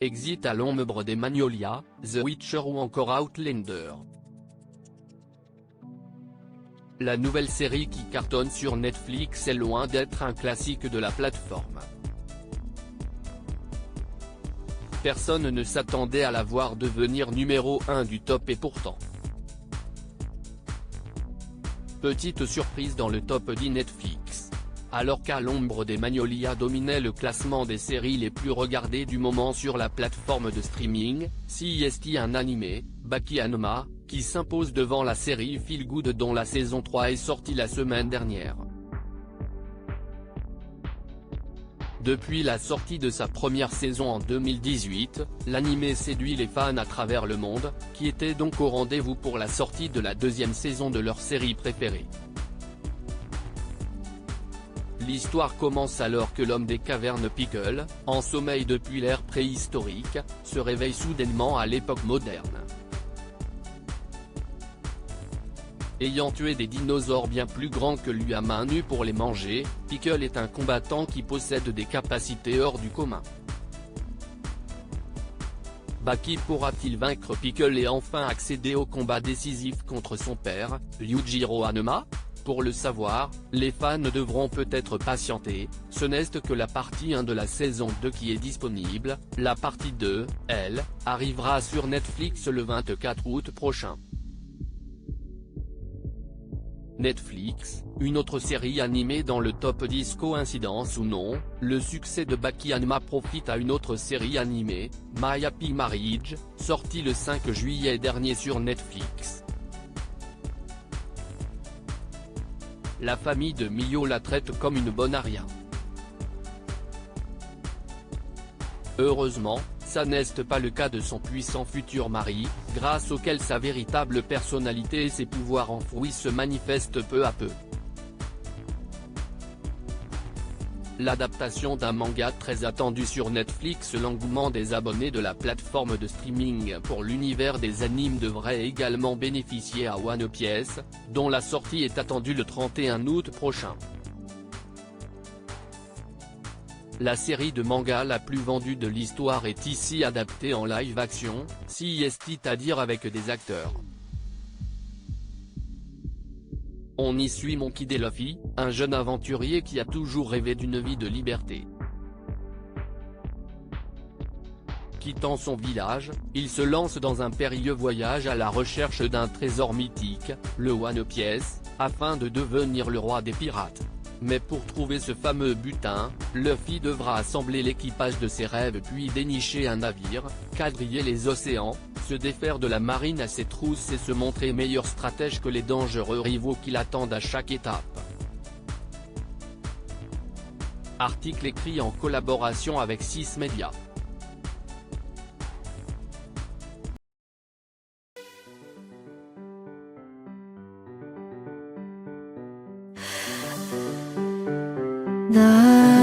Exit à l'ombre des Magnolias, The Witcher ou encore Outlander. La nouvelle série qui cartonne sur Netflix est loin d'être un classique de la plateforme. Personne ne s'attendait à la voir devenir numéro 1 du top et pourtant. Petite surprise dans le top 10 Netflix. Alors qu'à l'ombre des Magnolias dominait le classement des séries les plus regardées du moment sur la plateforme de streaming, CIST un animé, Baki Hanma, qui s'impose devant la série Feel Good dont la saison 3 est sortie la semaine dernière. Depuis la sortie de sa première saison en 2018, l'animé séduit les fans à travers le monde, qui étaient donc au rendez-vous pour la sortie de la deuxième saison de leur série préférée. L'histoire commence alors que l'homme des cavernes Pickle, en sommeil depuis l'ère préhistorique, se réveille soudainement à l'époque moderne. Ayant tué des dinosaures bien plus grands que lui à main nue pour les manger, Pickle est un combattant qui possède des capacités hors du commun. Baki pourra-t-il vaincre Pickle et enfin accéder au combat décisif contre son père, Ryujiro Hanma ? Pour le savoir, les fans devront peut-être patienter, ce n'est que la partie 1 de la saison 2 qui est disponible, la partie 2, elle, arrivera sur Netflix le 24 août prochain. Netflix, une autre série animée dans le top 10 coïncidence ou non, le succès de Baki Hanma profite à une autre série animée, My Happy Marriage, sortie le 5 juillet dernier sur Netflix. La famille de Mio la traite comme une bonne aria. Heureusement, ça n'est pas le cas de son puissant futur mari, grâce auquel sa véritable personnalité et ses pouvoirs enfouis se manifestent peu à peu. L'adaptation d'un manga très attendu sur Netflix. L'engouement des abonnés de la plateforme de streaming pour l'univers des animes devrait également bénéficier à One Piece, dont la sortie est attendue le 31 août prochain. La série de manga la plus vendue de l'histoire est ici adaptée en live-action, c'est-à-dire avec des acteurs. On y suit Monkey D. Luffy, un jeune aventurier qui a toujours rêvé d'une vie de liberté. Quittant son village, il se lance dans un périlleux voyage à la recherche d'un trésor mythique, le One Piece, afin de devenir le roi des pirates. Mais pour trouver ce fameux butin, Luffy devra assembler l'équipage de ses rêves puis dénicher un navire, quadriller les océans, se défaire de la marine à ses trousses et se montrer meilleur stratège que les dangereux rivaux qui l'attendent à chaque étape. Article écrit en collaboration avec 6 Médias. 나